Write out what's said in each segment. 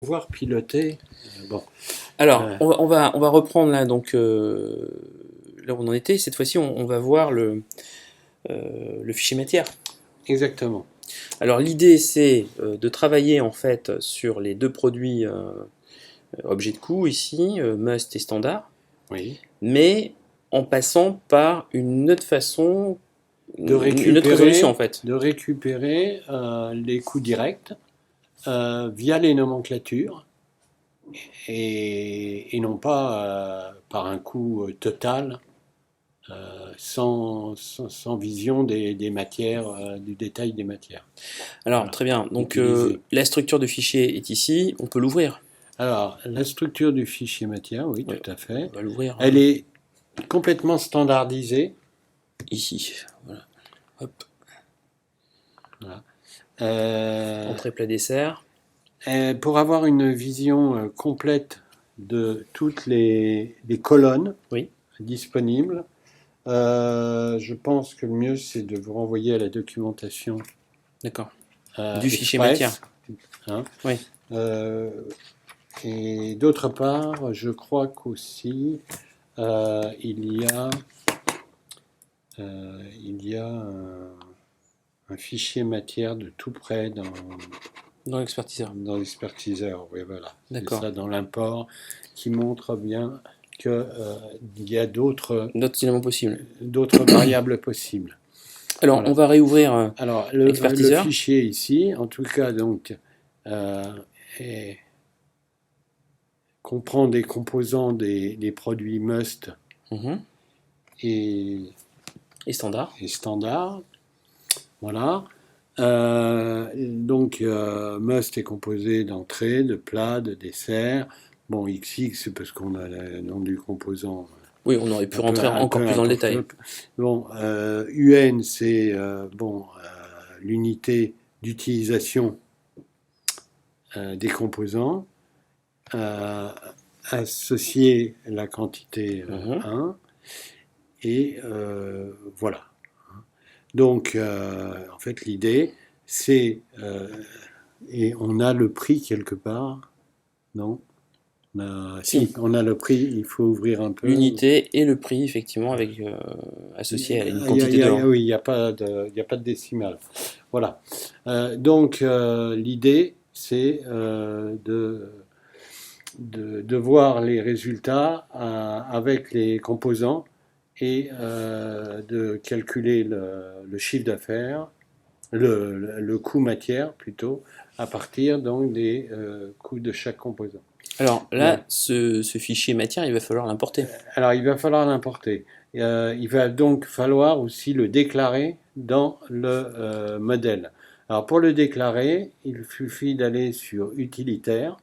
pouvoir piloter. Bon, Alors, euh, on va reprendre là, donc, là où on en était. Cette fois-ci, on va voir le fichier matière. exactement. Alors, l'idée, c'est de travailler en fait sur les deux produits objets de coût ici, must et standard, Oui. mais en passant par une autre façon, De une autre résolution en récupérer, fait. de récupérer les coûts directs via les nomenclatures et non pas par un coût total sans vision des matières, du détail des matières. Alors, Voilà. très bien. Donc, Utiliser. la structure de fichier est ici. On peut l'ouvrir. Alors, la structure du fichier matière, oui, Oui, tout à on fait. va l'ouvrir Elle est complètement standardisée. ici. Voilà. Hop. Voilà. Euh, Entrée plat dessert. pour avoir une vision complète de toutes les colonnes Oui, disponibles, je pense que le mieux c'est de vous renvoyer à la documentation d'accord. Du fichier matière. Express. Hein. Oui. Euh, et d'autre part, je crois qu'aussi il y a un fichier matière de tout près Dans l'expertiseur. dans l'expertiseur. Oui, voilà. C'est D'accord. ça dans l'import qui montre bien qu'il y a d'autres D'autres éléments possibles. variables possibles. Alors, on Voilà. va réouvrir Alors, le l'expertiseur. fichier ici, en tout cas, donc, euh, est- comprend des composants des produits must Mhm. et, Et standard. et standard. Voilà. Donc, must est composé d'entrée, de plat, de dessert. Bon, XX, c'est parce qu'on a le nom du composant Oui, on aurait pu rentrer encore plus un dans le peu détail. flop. Bon, UN, c'est l'unité d'utilisation des composants. Euh, associer la quantité Mhm. 1. Et voilà. Donc, en fait, l'idée, c'est. Et on a le prix quelque part, non? Si, Si, on a le prix, il faut ouvrir un peu. l'unité et le prix, effectivement, avec associé à une quantité de 1. Oui, il y a pas de décimale. Voilà. Donc, l'idée, c'est de voir les résultats avec les composants et de calculer le chiffre d'affaires, le coût matière plutôt, à partir donc des coûts de chaque composant. Alors là, Voilà. ce fichier matière, il va falloir l'importer. Alors il va falloir l'importer. Il va donc falloir aussi le déclarer dans le modèle. Alors pour le déclarer, il suffit d'aller sur utilitaire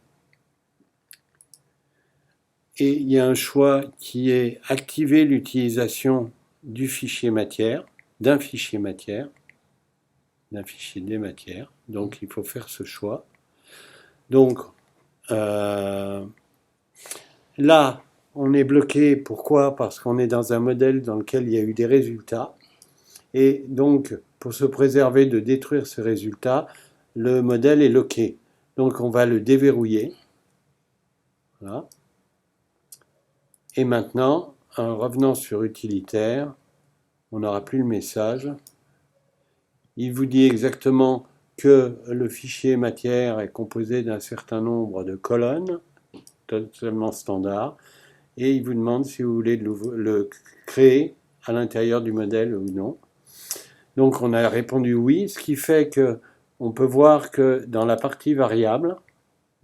et il y a un choix qui est activer l'utilisation du fichier matière, d'un fichier matière, d'un fichier des matières. Donc il faut faire ce choix. Donc euh, là, on est bloqué. Pourquoi? Parce qu'on est dans un modèle dans lequel il y a eu des résultats. Et donc, pour se préserver de détruire ces résultats, le modèle est loqué. Donc on va le déverrouiller. Voilà. Et maintenant, en revenant sur utilitaire, on n'aura plus le message. Il vous dit exactement que le fichier matière est composé d'un certain nombre de colonnes, totalement standard, et il vous demande si vous voulez le créer à l'intérieur du modèle ou non. Donc on a répondu oui, ce qui fait que on peut voir que dans la partie variable,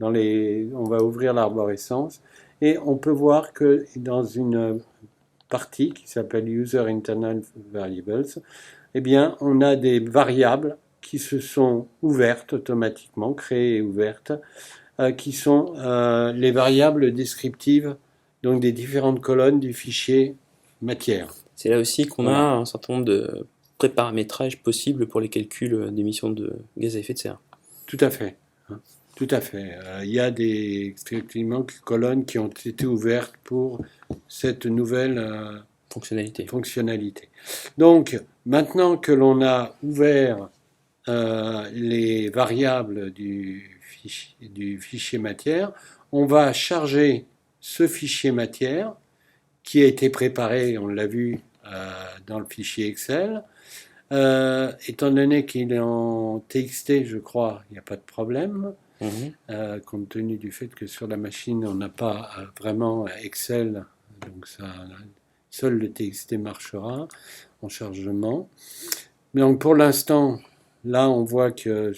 on va ouvrir l'arborescence, et on peut voir que dans une partie qui s'appelle User Internal Variables, eh bien, on a des variables qui se sont ouvertes automatiquement, créées et ouvertes, qui sont les variables descriptives donc des différentes colonnes du fichier matière. C'est là aussi qu'on a Voilà, un certain nombre de préparamétrages possibles pour les calculs d'émissions de gaz à effet de serre. tout à fait. Hein. Tout à fait. Il y a effectivement colonnes qui ont été ouvertes pour cette nouvelle Fonctionnalité. fonctionnalité. Donc, maintenant que l'on a ouvert les variables du fichier matière, on va charger ce fichier matière qui a été préparé, on l'a vu, dans le fichier Excel. Étant donné qu'il est en TXT, je crois, il n'y a pas de problème, compte tenu du fait que sur la machine, on n'a pas vraiment Excel, donc seul le TXT marchera en chargement. Mais donc pour l'instant, là, on voit qu'il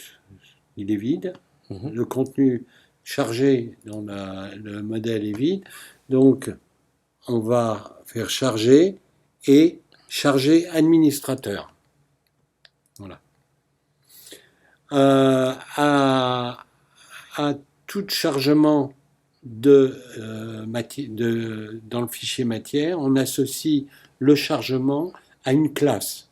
est vide. Le contenu chargé dans le modèle est vide. Donc, on va faire charger et charger administrateur. Voilà. À tout chargement dans le fichier matière, on associe le chargement à une classe.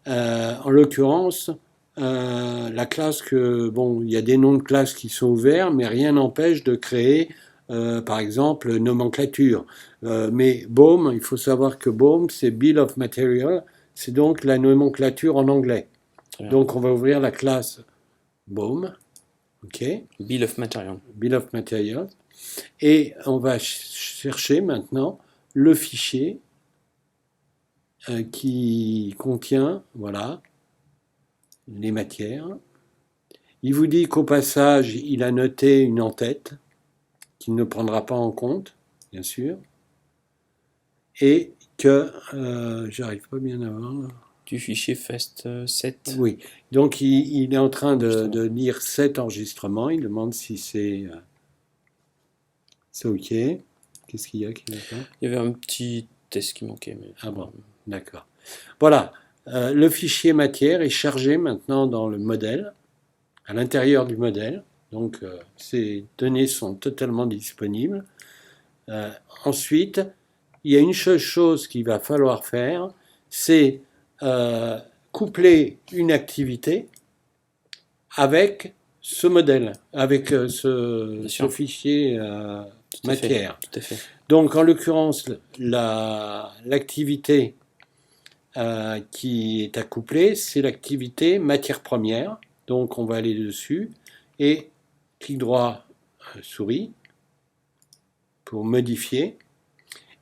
En l'occurrence, la classe il y a des noms de classes qui sont ouverts, mais rien n'empêche de créer, par exemple, nomenclature. Mais BOM, il faut savoir que BOM, c'est Bill of Material, c'est donc la nomenclature en anglais. Donc on va ouvrir la classe BOM, ok. Bill of Material. Bill of Material. Et on va chercher maintenant le fichier qui contient, voilà, les matières. Il vous dit qu'au passage, il a noté une en-tête qu'il ne prendra pas en compte, bien sûr, et que, j'arrive pas bien à voir. Du fichier FAST 7. Oui, donc il est en train de lire cet enregistrement, il demande si c'est OK. Qu'est-ce qu'il y a qui va pas ? Il y avait un petit test qui manquait. Mais... Ah bon, d'accord. Voilà. Le fichier matière est chargé maintenant dans le modèle, à l'intérieur du modèle. Donc, ces données sont totalement disponibles. Ensuite, il y a une seule chose qu'il va falloir faire, c'est coupler une activité avec ce modèle, avec ce fichier matière. Tout à fait. Donc, en l'occurrence, l'activité qui est accouplée, c'est l'activité matière première. Donc, on va aller dessus et clic droit souris pour modifier.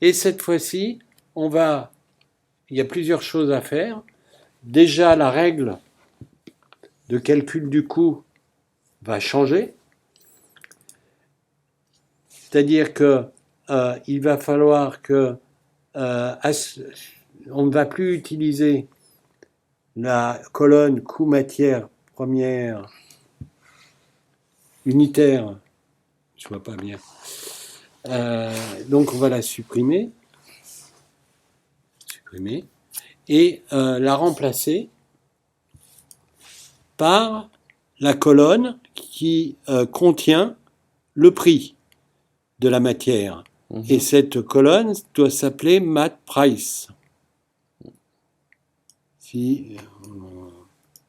Et cette fois-ci, il y a plusieurs choses à faire. Déjà, la règle de calcul du coût va changer. C'est-à-dire que il va falloir que on ne va plus utiliser la colonne coût matière première unitaire. Je vois pas bien. Donc on va la supprimer et la remplacer par la colonne qui contient le prix de la matière. Et cette colonne doit s'appeler Mat Price.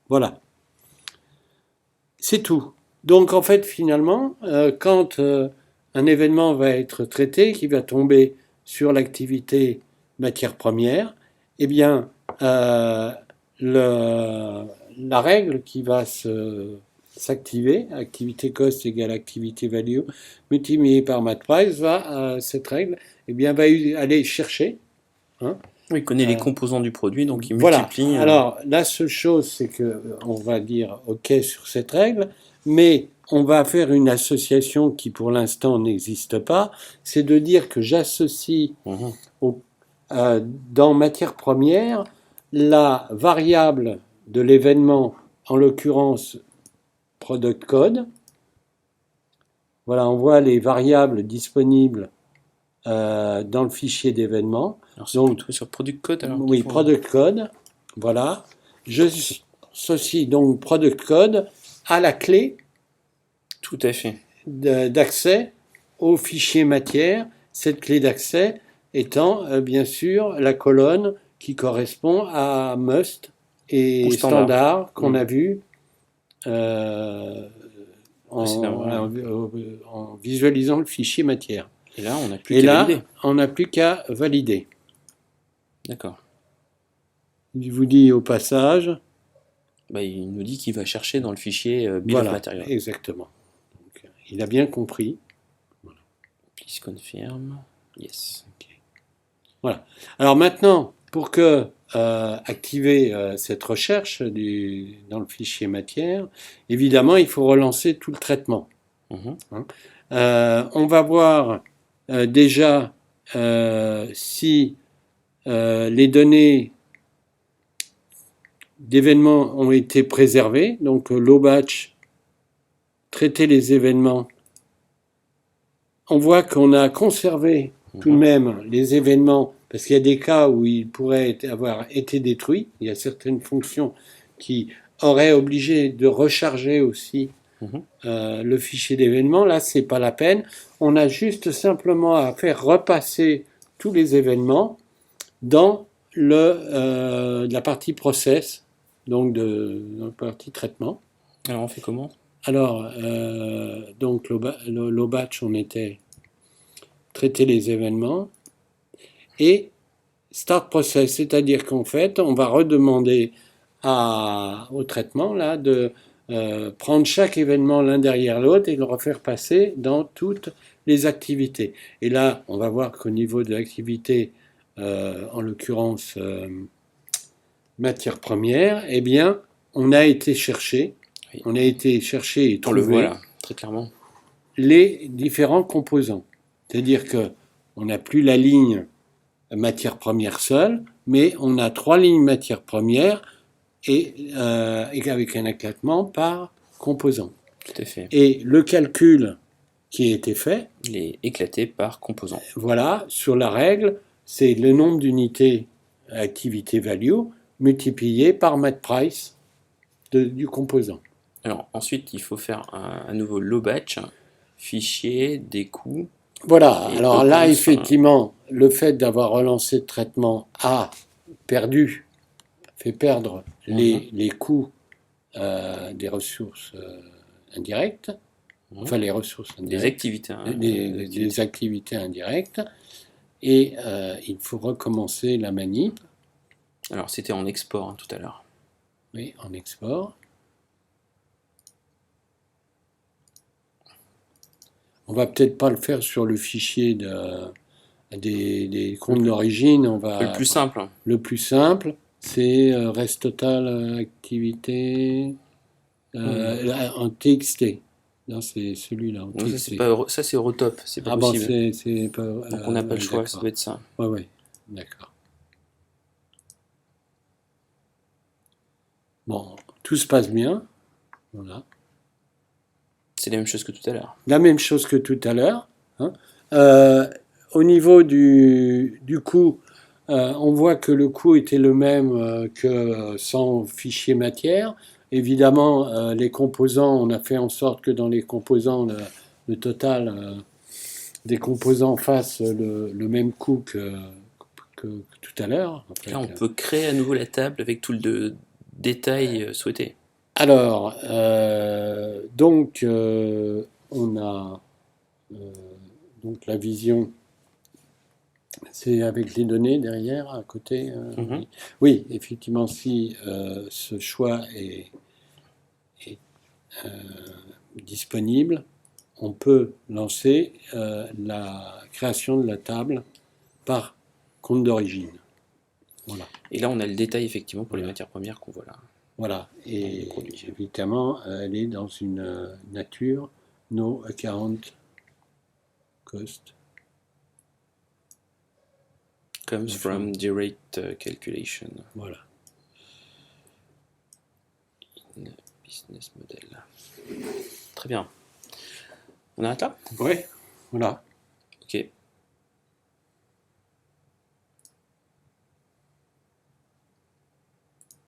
Voilà. C'est tout. Donc en fait, finalement, quand un événement va être traité, qui va tomber sur l'activité matière première, eh bien, la règle qui va s'activer, activité cost égale activité value, multiplié par mat price, cette règle, eh bien, va aller chercher. Il connaît les composants du produit, donc il multiplie. Voilà. Alors, la seule chose, c'est qu'on va dire OK sur cette règle, mais on va faire une association qui, pour l'instant, n'existe pas. C'est de dire que j'associe dans matière première la variable de l'événement, en l'occurrence product code. Voilà, on voit les variables disponibles dans le fichier d'événement. Alors c'est plutôt sur product code alors. Oui, product code. Voilà. J'associe donc product code à la clé. Tout à fait. D'accès au fichier matière. Cette clé d'accès étant bien sûr la colonne qui correspond à must et standard qu'on a vu en visualisant le fichier matière. Et là, on n'a plus qu'à valider. On n'a plus qu'à valider. D'accord. Il vous dit au passage Il nous dit qu'il va chercher dans le fichier Bill of Voilà, Material. exactement. Donc, il a bien compris. Please confirm. Yes. Voilà. Alors maintenant, pour que activer cette recherche dans le fichier matière, évidemment, il faut relancer tout le traitement. Mhm. On va voir déjà si les données d'événements ont été préservées. Donc, low batch, traiter les événements. On voit qu'on a conservé tout de même les événements, parce qu'il y a des cas où ils pourraient avoir été détruits. Il y a certaines fonctions qui auraient obligé de recharger aussi le fichier d'événements. Là, c'est pas la peine. On a juste simplement à faire repasser tous les événements dans la partie process, donc dans la partie traitement. Alors on fait comment? Alors, donc low batch, on était traiter les événements et start process, c'est-à-dire qu'en fait, on va redemander au traitement là de prendre chaque événement l'un derrière l'autre et le refaire passer dans toutes les activités. Et là, on va voir qu'au niveau de l'activité, en l'occurrence matière première, eh bien, on a été chercher et On le trouver voit là, très clairement. les différents composants. C'est-à-dire que on n'a plus la ligne matière première seule, mais on a 3 lignes matière première et avec un éclatement par composant. Tout à fait. Et le calcul qui a été fait, il est éclaté par composant. Voilà, sur la règle, c'est le nombre d'unités activité value multiplié par mat price du composant. Alors ensuite, il faut faire un nouveau low batch, fichier, des coûts. Voilà, alors là, effectivement, le fait d'avoir relancé le traitement a fait perdre les coûts des ressources indirectes, enfin les ressources indirectes, des activités indirectes, et il faut recommencer la manip. Alors c'était en export tout à l'heure. Oui, en export. On va peut-être pas le faire sur le fichier des comptes d'origine. On va le plus simple. Le plus simple, c'est reste total activité en TXT. Non, c'est celui-là. Non, ça c'est Eurotop, c'est pas possible. Bon, c'est pas, donc on n'a pas le choix, ça doit être ça. Ouais, d'accord. Bon, tout se passe bien. Voilà. C'est la même chose que tout à l'heure. La même chose que tout à l'heure. Hein. Au niveau du coût, on voit que le coût était le même que sans fichier matière. Évidemment, les composants, on a fait en sorte que dans les composants, le total des composants fasse le même coût que tout à l'heure. En fait. Là, on peut créer à nouveau la table avec tout le détail souhaité. Alors, donc, on a donc la vision, c'est avec les données derrière, à côté. Oui, effectivement, si ce choix est disponible, on peut lancer la création de la table par compte d'origine. Voilà. Et là, on a le détail effectivement pour les matières premières qu'on voit là. Voilà, et évidemment, elle est dans une nature no account cost. Comes from direct calculation. Voilà. In business model. Très bien. On arrête là ? Oui, voilà.